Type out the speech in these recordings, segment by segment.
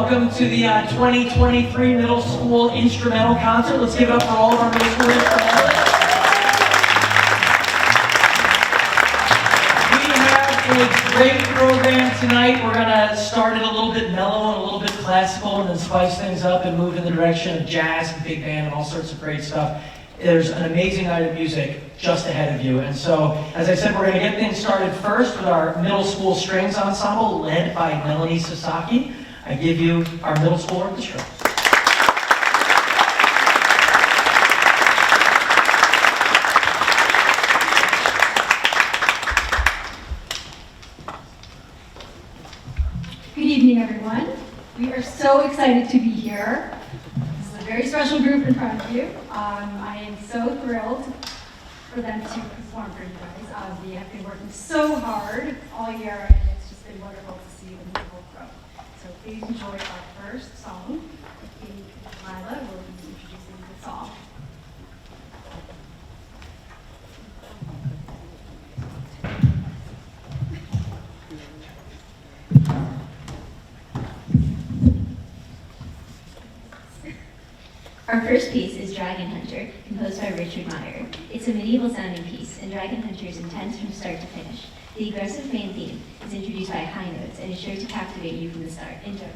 welcome to the 2023 Middle School Instrumental Concert. Let's give it up for all of our middle school instrumentalists. We have a great program tonight. We're going to start it a little bit mellow and a little bit classical and then spice things up and move in the direction of jazz and big band and all sorts of great stuff. There's an amazing night of music just ahead of you. And so, as I said, we're going to get things started first with our middle school strings ensemble led by Melanie Sasaki. I give you our middle school orchestra. Good evening, everyone. We are so excited to be here. This is a very special group in front of you. I am so thrilled for them to perform for you guys. They have been working so hard all year, and it's just been wonderful to see the musical grow. So please enjoy our first song. Lila will be introducing the song. Our first piece is Dragon Hunter, composed by Richard Meyer. It's a medieval sounding piece, and Dragon Hunter is intense from start to finish. The aggressive main theme is introduced by high notes and is sure to captivate you from the start. Enjoy.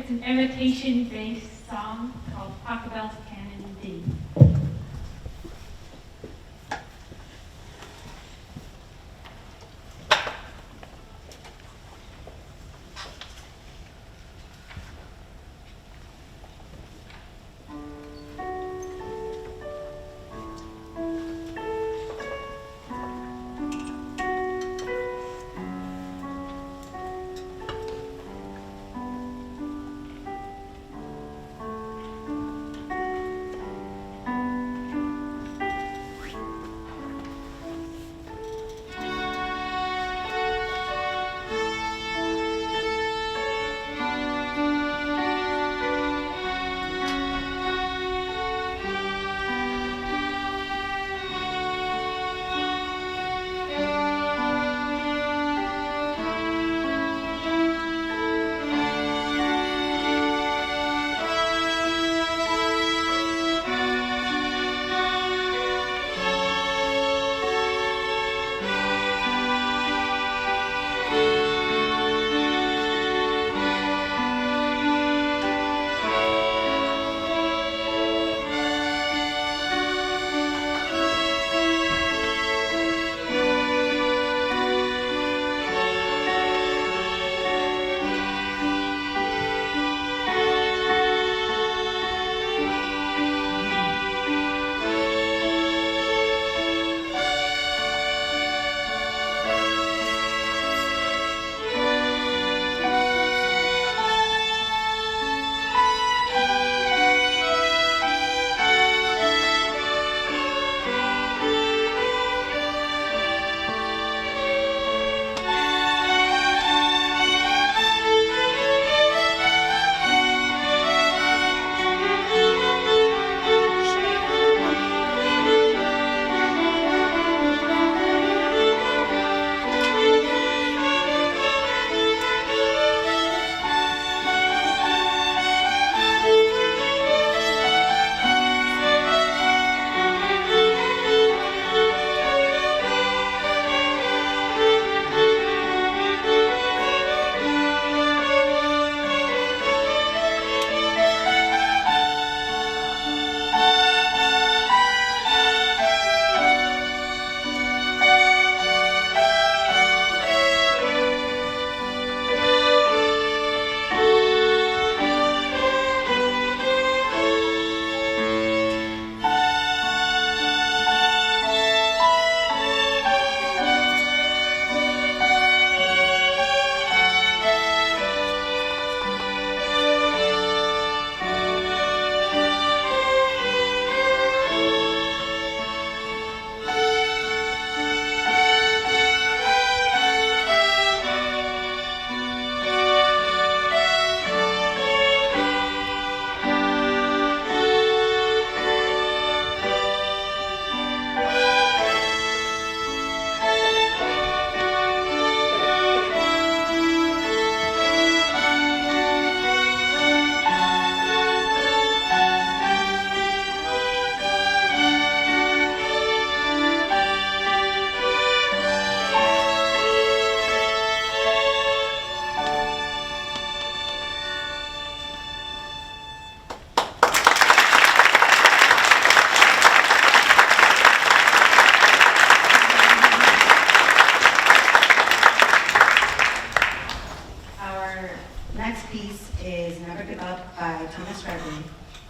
It's an imitation-based song called Pachelbel's Canon D.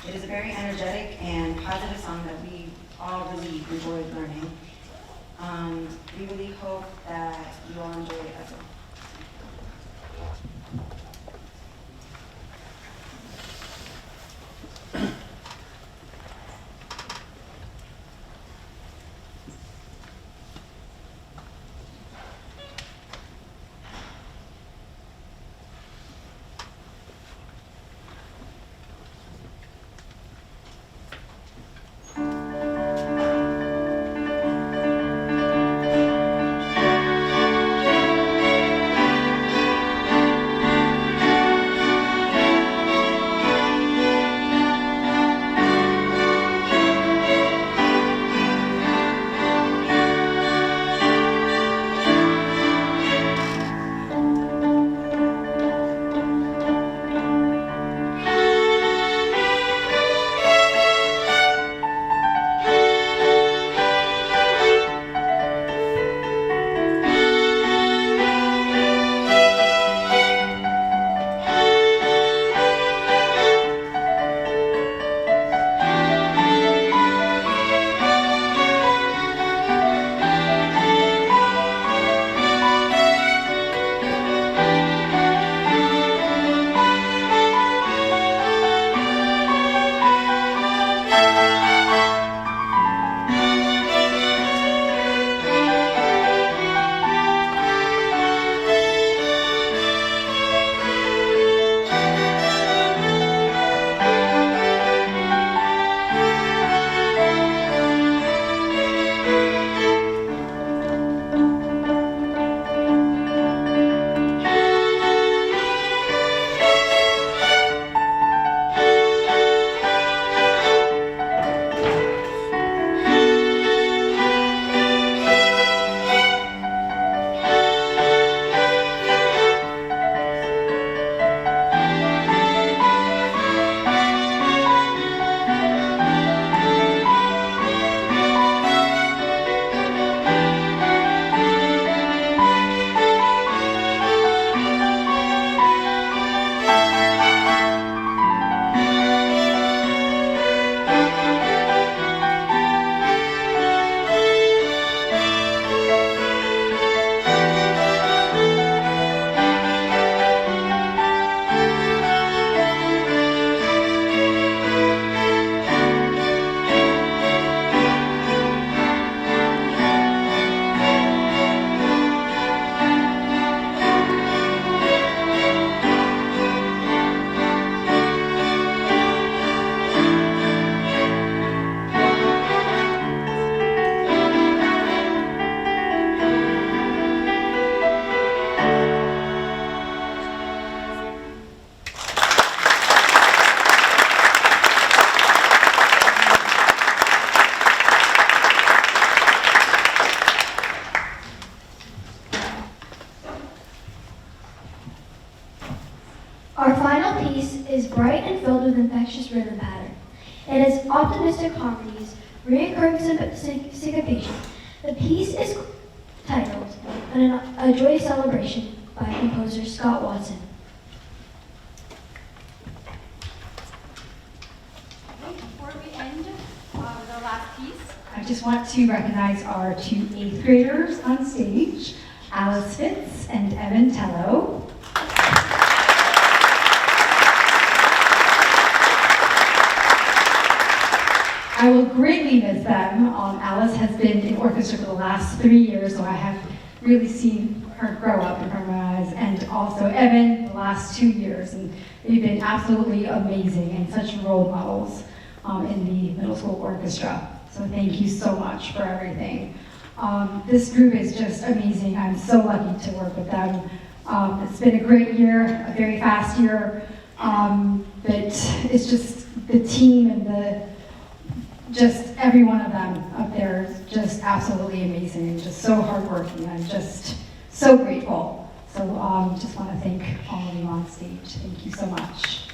It is a very energetic and positive song that we all really enjoyed learning. We really hope that you all enjoy it as well. is bright and filled with infectious rhythm pattern. It has optimistic harmonies, recurring syncopation. The piece is titled A Joyous Celebration by composer Scott Watson. Before we end with our last piece, I just want to recognize our 2 8th graders on stage, Alice Fitz and Evan Tello. I will greatly miss them. Alice has been in orchestra for the last 3 years, so I have really seen her grow up in front of my eyes, and also Evan the last 2 years, and they've been absolutely amazing and such role models in the middle school orchestra. So thank you so much for everything. This group is just amazing. I'm so lucky to work with them. It's been a great year, a very fast year, but it's just the team and just every one of them up there is just absolutely amazing and just so hardworking. I'm just so grateful. So just want to thank all of you on stage. Thank you so much.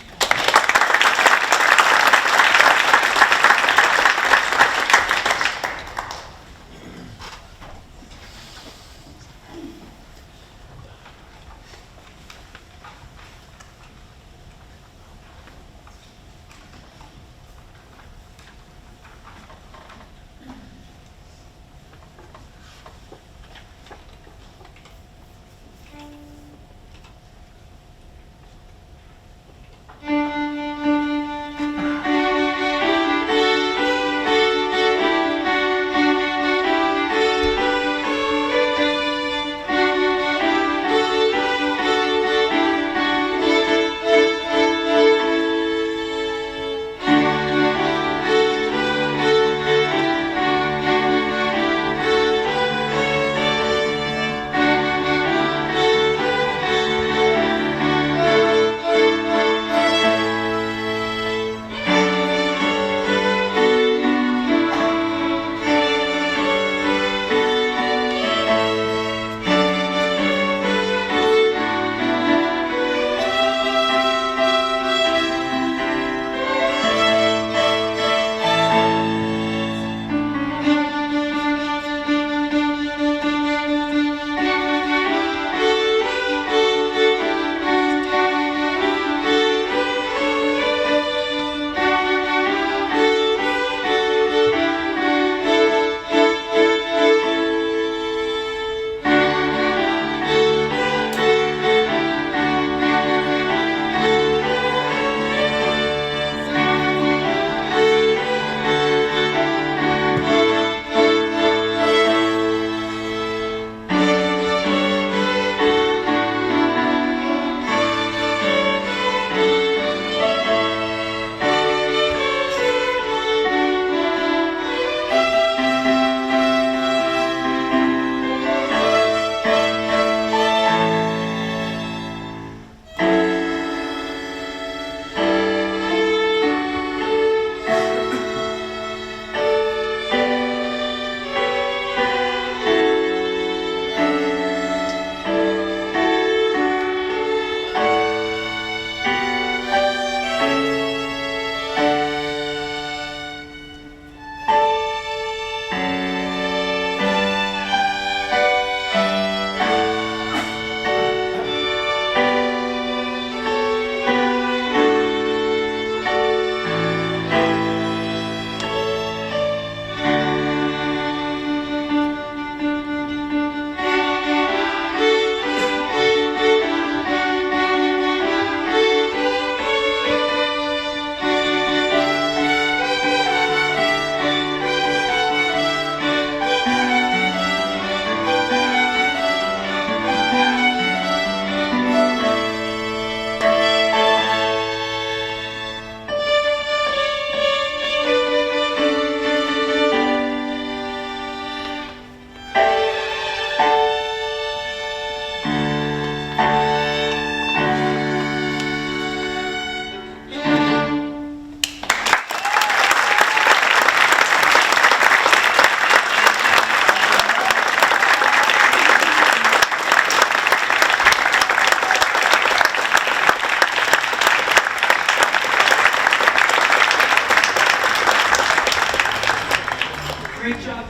Great job.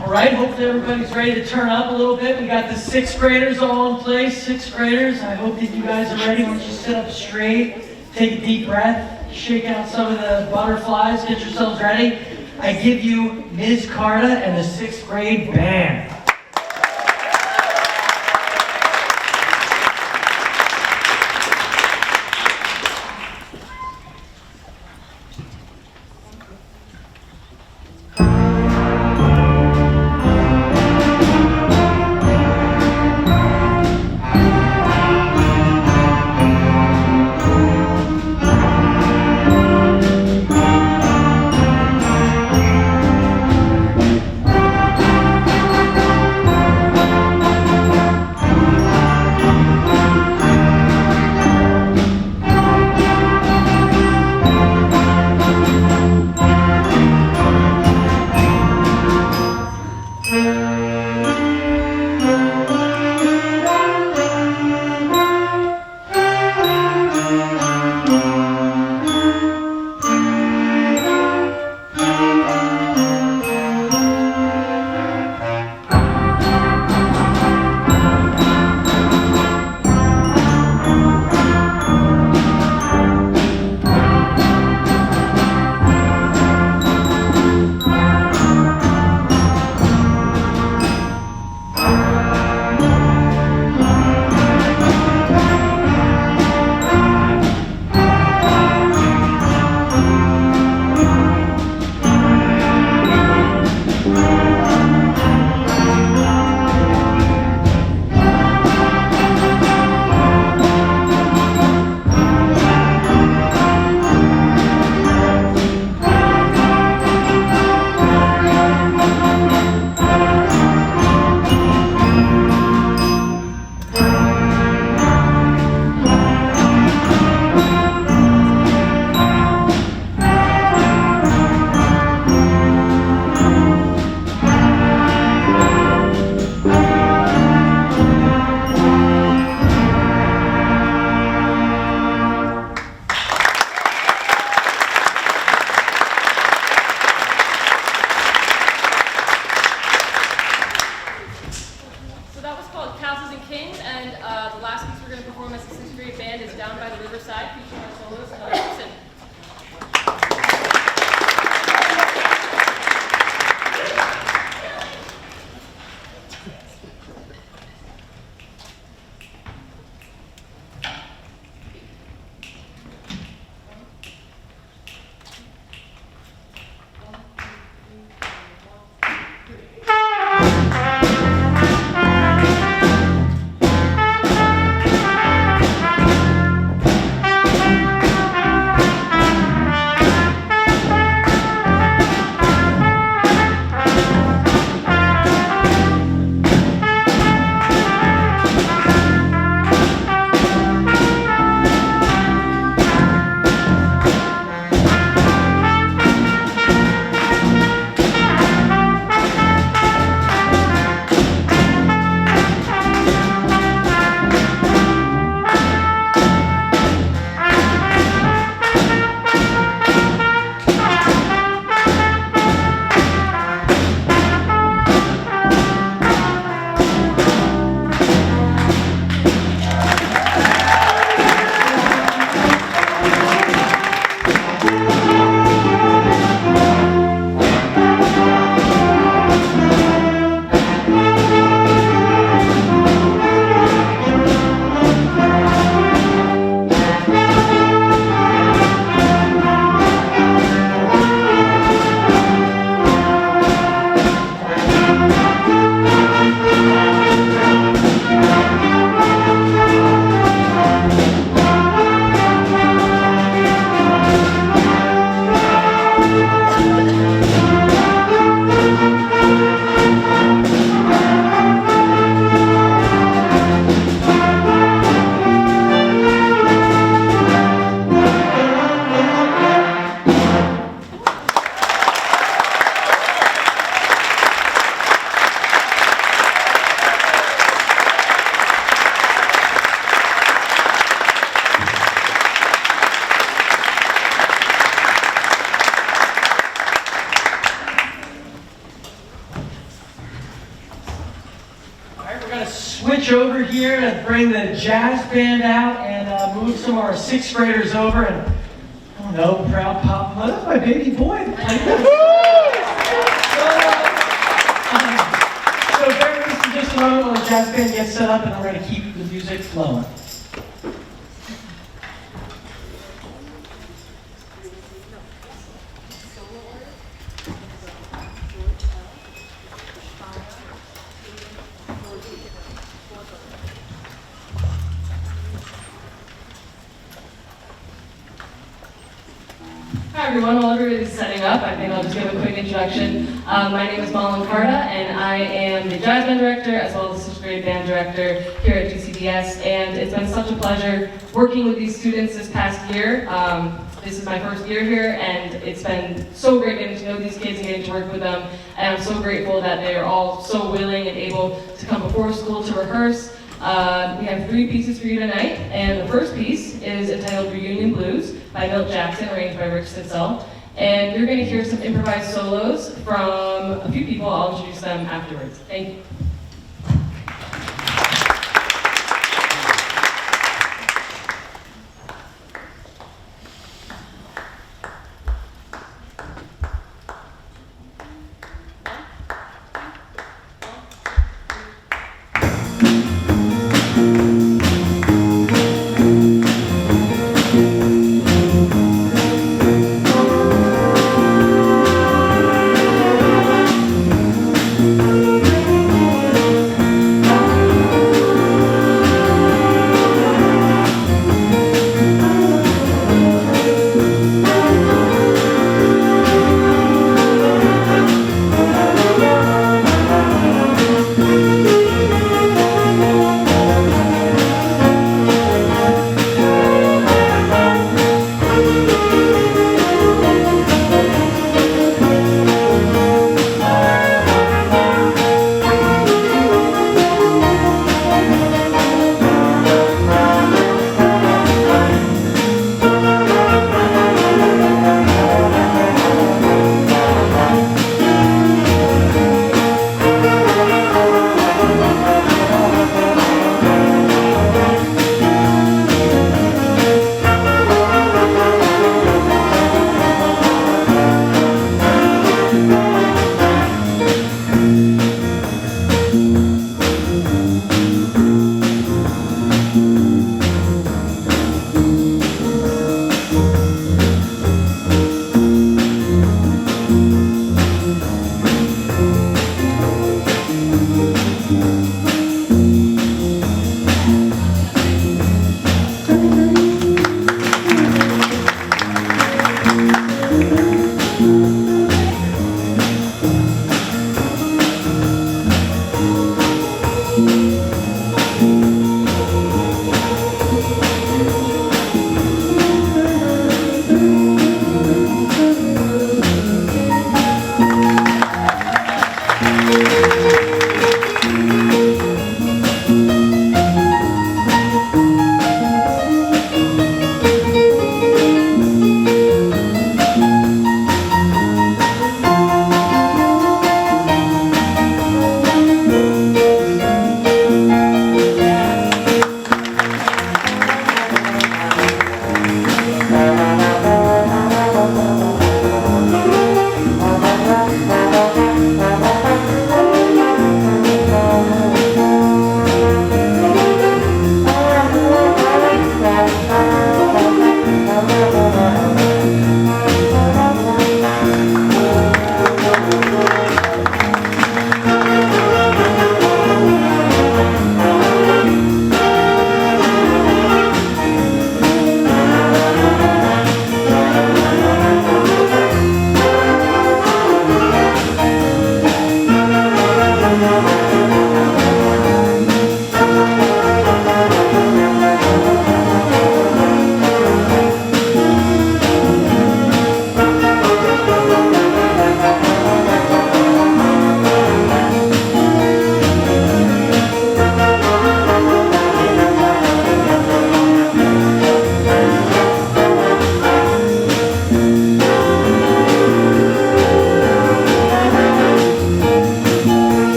All right, hopefully everybody's ready to turn up a little bit. We got the sixth graders all in place. Sixth graders, I hope that you guys are ready. Why don't you sit up straight, take a deep breath, shake out some of the butterflies, get yourselves ready. I give you Ms. Carta and the sixth grade band. switch over here and bring the jazz band out and move some of our sixth graders over and, I don't know, proud papa. That's my baby boy. So bear with us for just a moment while the jazz band gets set up and we're going to keep the music flowing. Hi everyone, while everybody's setting up, I think I'll just give a quick introduction. My name is Malin Carta, and I am the jazz band director as well as the 6th grade band director here at GCDS, and it's been such a pleasure working with these students this past year. This is my first year here, and it's been so great getting to know these kids and getting to work with them, and I'm so grateful that they are all so willing and able to come before school to rehearse. We have 3 pieces for you tonight, and the first piece is entitled Reunion Blues by Milt Jackson, arranged by Rich Sitzel. And you're going to hear some improvised solos from a few people. I'll introduce them afterwards. Thank you.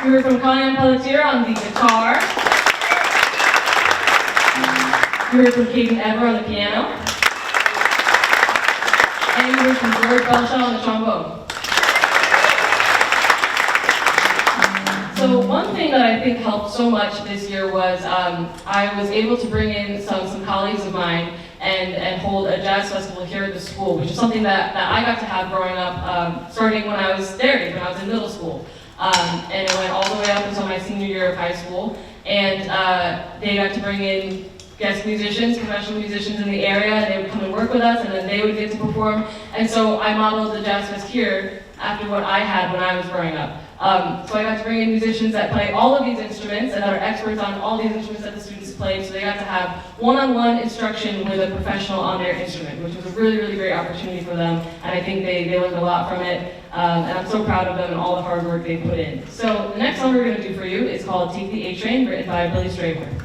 You heard from Connie Pelletier on the guitar. You heard from Caden Ever on the piano. And you heard from George Belshaw on the trombone. So one thing that I think helped so much this year was I was able to bring in some colleagues of mine and hold a jazz festival here at the school, which is something that I got to have growing up, starting when I was there, when I was in middle school. And it went all the way up until my senior year of high school. And they got to bring in guest musicians, professional musicians in the area, and they would come and work with us, and then they would get to perform. And so I modeled the Jazz Fest here after what I had when I was growing up. So I got to bring in musicians that play all of these instruments and that are experts on all these instruments that the students played, so they got to have one-on-one instruction with a professional on their instrument, which was a really, really great opportunity for them, and I think they learned a lot from it, and I'm so proud of them and all the hard work they put in. So the next song we're going to do for you is called Take the A Train, written by Billy Strayhorn.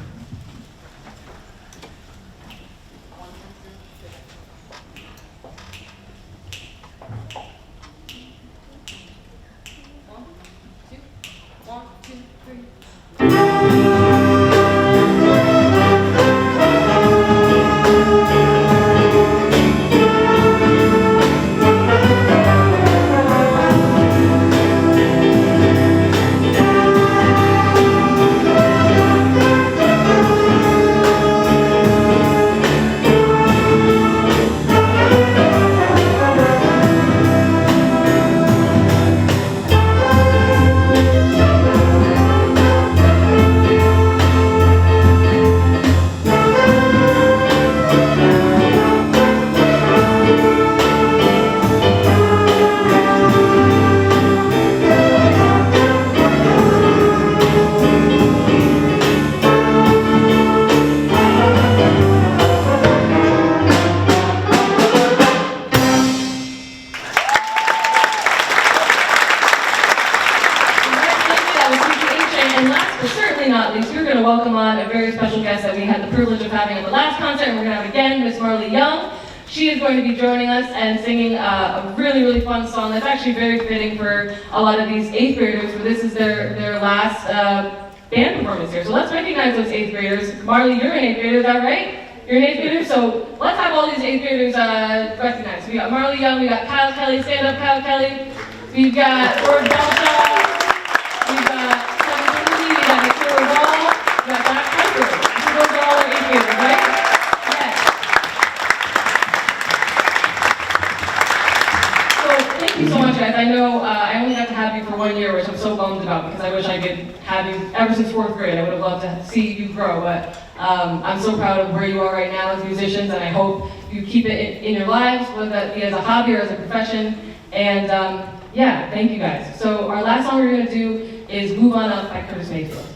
Welcome on a very special guest that we had the privilege of having at the last concert, and we're going to have again, Miss Marley Young. She is going to be joining us and singing a really, really fun song that's actually very fitting for a lot of these 8th graders, for this is their last band performance here. So let's recognize those 8th graders. Marley, you're an 8th grader, is that right? You're an 8th grader, so let's have all these 8th graders recognized. We got Marley Young, we got Kyle Kelly, stand up Kyle Kelly. We've got George Belshaw, we've got Kevin Kennedy, we got Nicola Wall. We got Jack Piper. Those are all our 8th graders, right? Yes. So thank you so much, guys. I know I only got to have you for 1 year, which I'm so bummed about because I wish I could have you ever since 4th grade. I would have loved to see you grow, but I'm so proud of where you are right now as musicians, and I hope you keep it in your lives, whether that be as a hobby or as a profession. And yeah, thank you guys. So our last song we're going to do is Move On Up by Curtis Mayfield. Move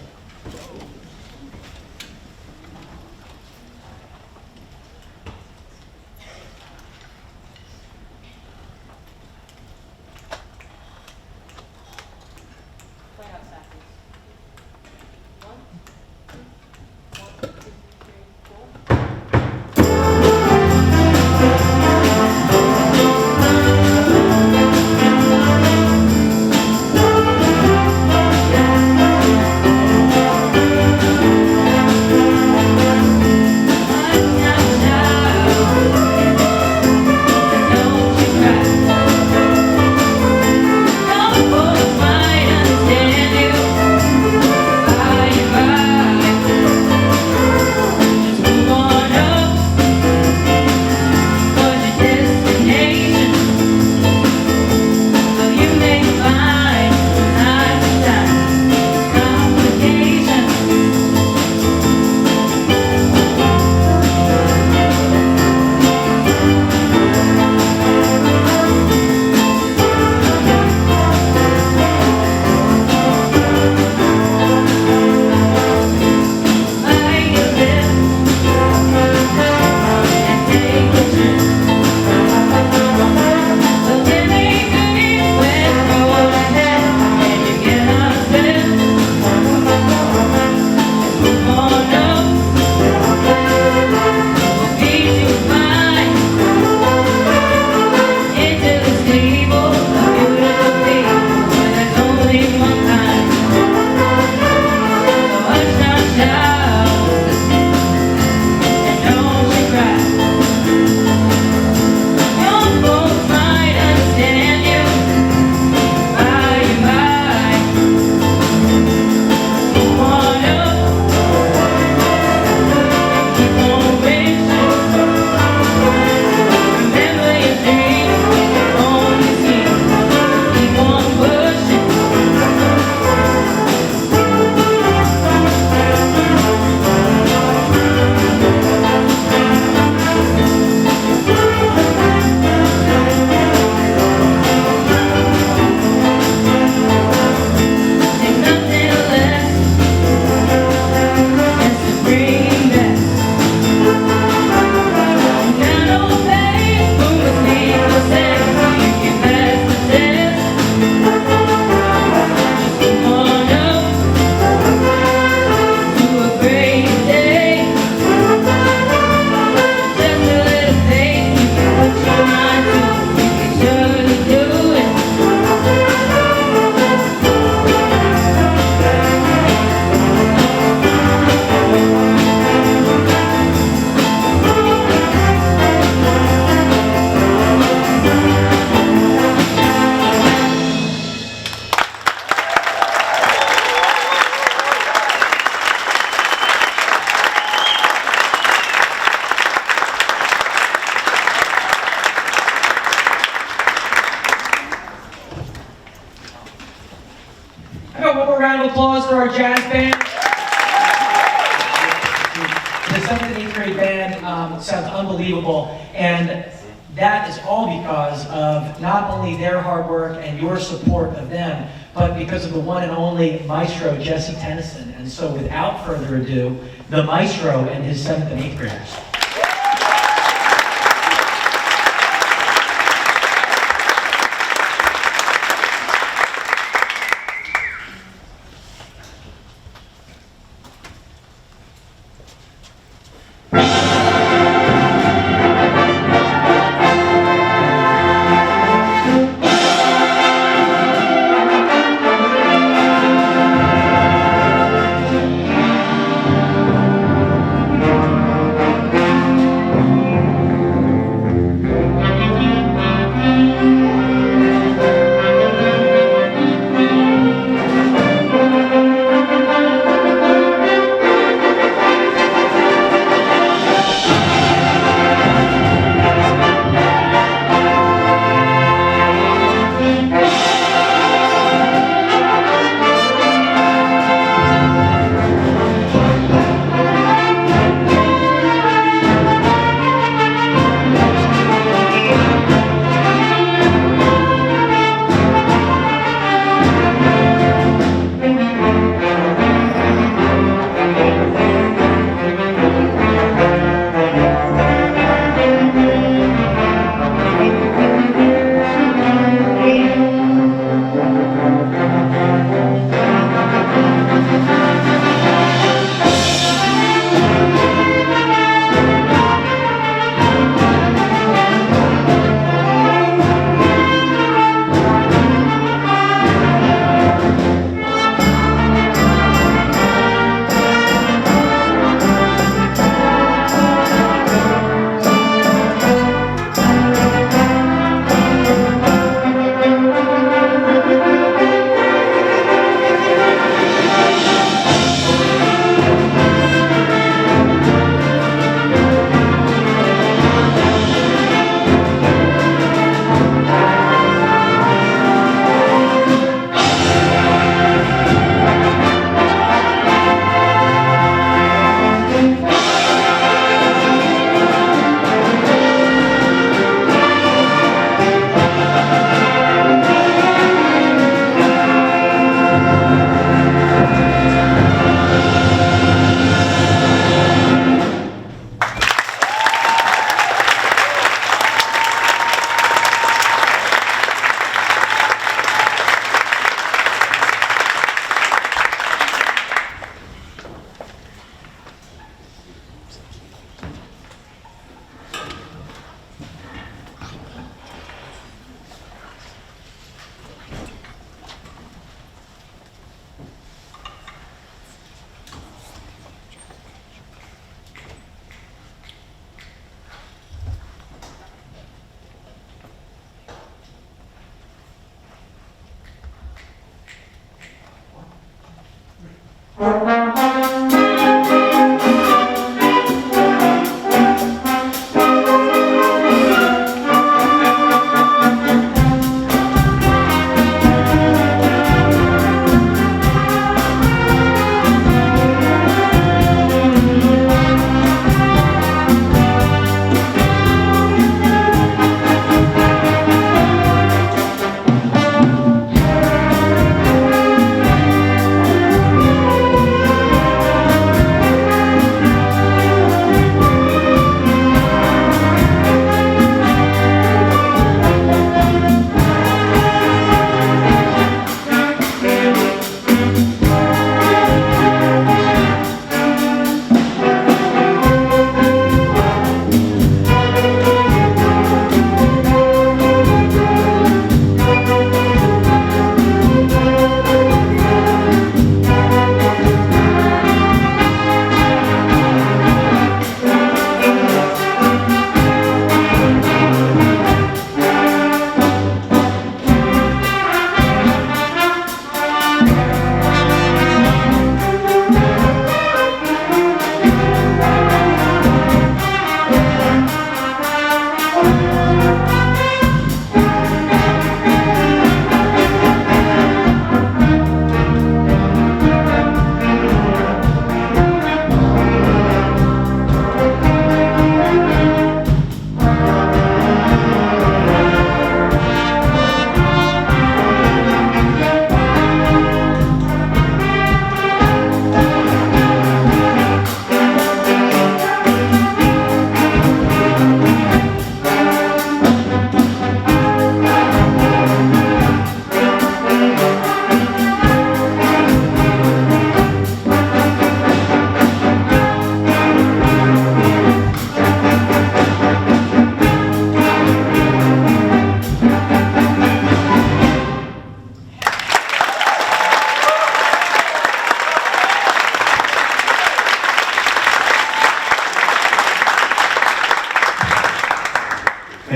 I got one more round of applause for our jazz band. The 7th and 8th grade band sounds unbelievable, and that is all because of not only their hard work and your support of them, but because of the one and only maestro, Jesse Tennyson. And so without further ado, the maestro and his 7th and 8th graders.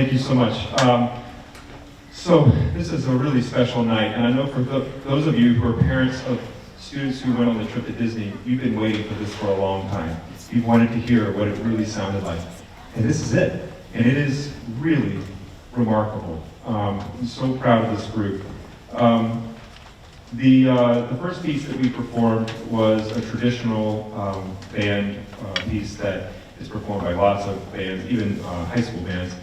Thank you so much. So this is a really special night, and I know for those of you who are parents of students who went on the trip to Disney, you've been waiting for this for a long time. You've wanted to hear what it really sounded like. And this is it. And it is really remarkable. I'm so proud of this group. The first piece that we performed was a traditional band piece that is performed by lots of bands, even high school bands.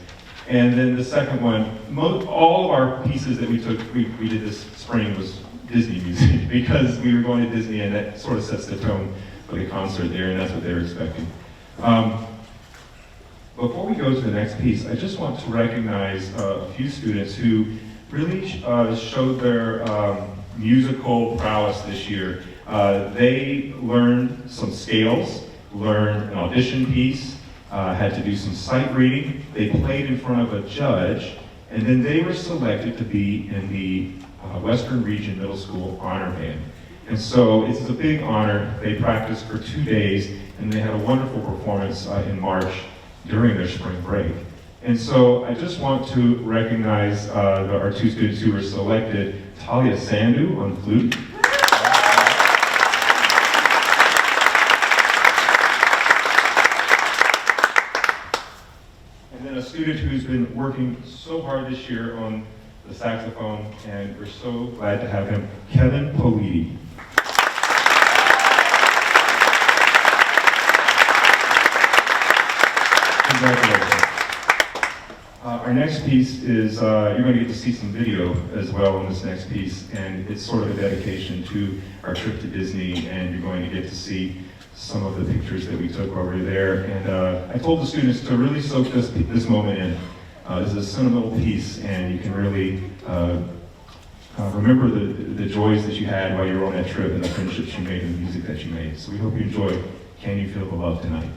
And then the second one, all of our pieces that we did this spring was Disney music because we were going to Disney and that sort of sets the tone for the concert there, and that's what they were expecting. Before we go to the next piece, I just want to recognize a few students who really showed their musical prowess this year. They learned some scales, learned an audition piece, had to do some sight reading. They played in front of a judge, and then they were selected to be in the Western Region Middle School Honor Band. And so it's a big honor. They practiced for 2 days, and they had a wonderful performance in March during their spring break. And so I just want to recognize our two students who were selected, Talia Sandu on flute. And then a student who's been working so hard this year on the saxophone, and we're so glad to have him, Kevin Politi. Congratulations. Our next piece is, you're going to get to see some video as well in this next piece, and it's sort of a dedication to our trip to Disney, and you're going to get to see some of the pictures that we took over there. And I told the students to really soak this moment in. This is a sentimental piece, and you can really remember the joys that you had while you were on that trip and the friendships you made and the music that you made. So we hope you enjoy Can You Feel the Love tonight.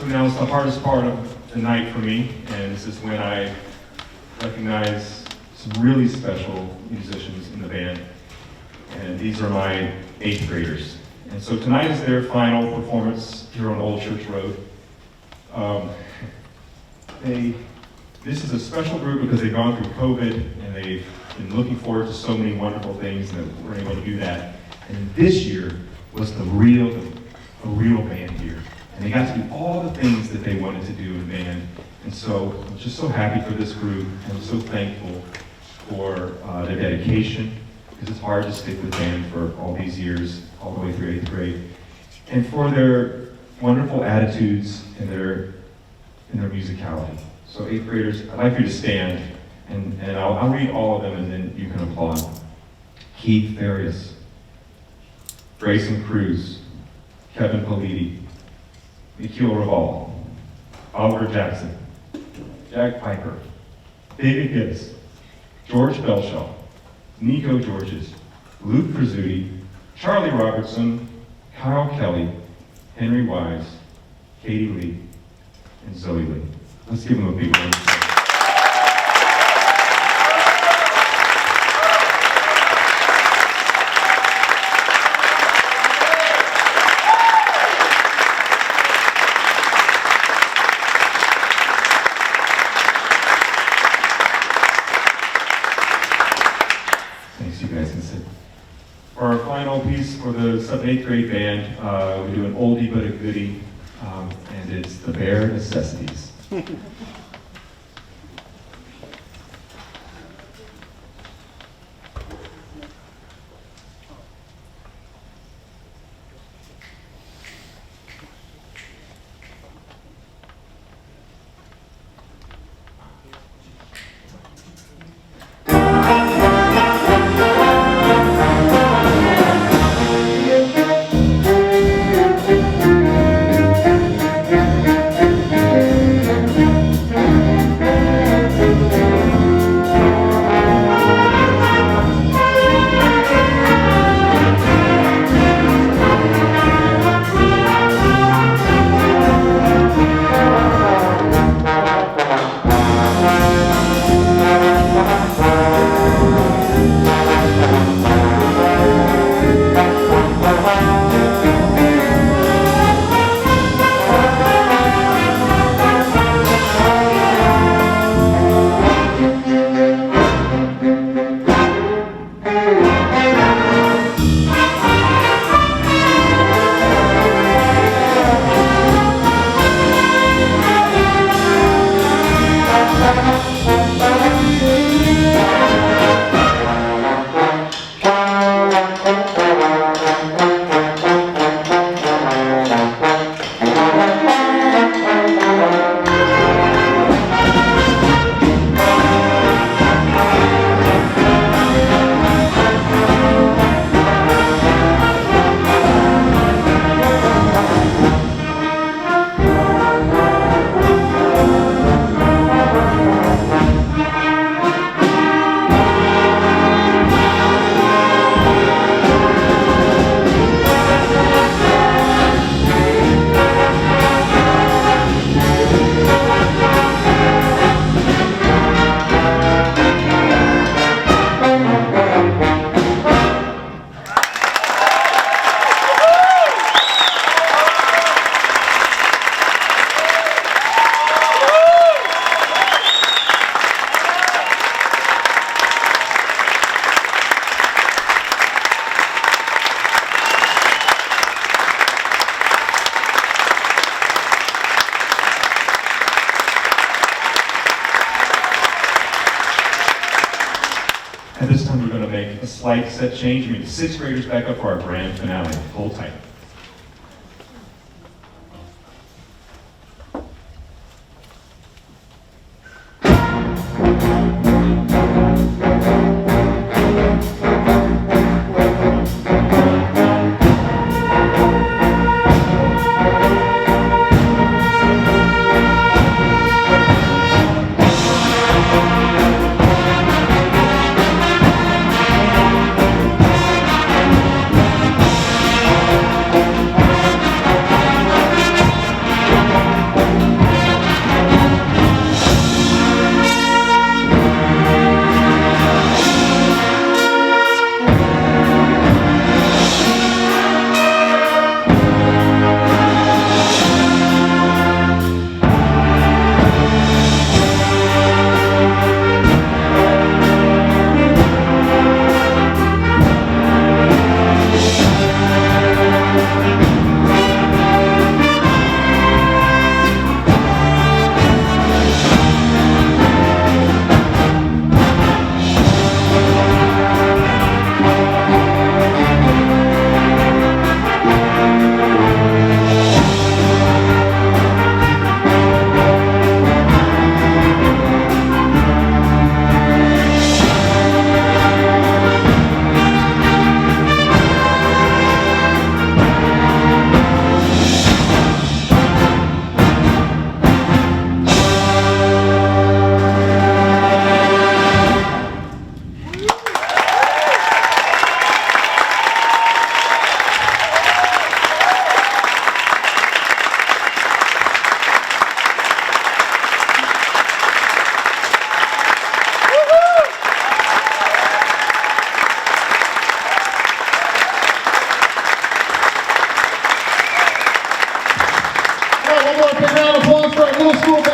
announce the hardest part of the night for me, and this is when I recognize some really special musicians in the band. And these are my 8th graders. And so tonight is their final performance here on Old Church Road. This is a special group because they've gone through COVID and they've been looking forward to so many wonderful things, and that we're able to do that. And this year was a real band year. And they got to do all the things that they wanted to do in band. And so I'm just so happy for this group, and I'm so thankful for their dedication, because it's hard to stick with band for all these years, all the way through 8th grade, and for their wonderful attitudes and their musicality. So 8th graders, I'd like for you to stand, and I'll read all of them, and then you can applaud. Keith Farias, Grayson Cruz, Kevin Politi, Nikhil Raval, Oliver Jackson, Jack Piper, David Gibbs, George Belshaw, Nico Georges, Luke Prizzuti, Charlie Robertson, Kyle Kelly, Henry Wise, Katie Lee, and Zoe Lee. Let's give them a big round. Thanks, you guys can sit. For our final piece for the 7th, 8th grade band, we do an oldie but a goodie, and it's The Bare Necessities. And this time we're going to make a slight set change. We need the 6th graders back up for our grand finale. Hold tight. round of applause for our middle school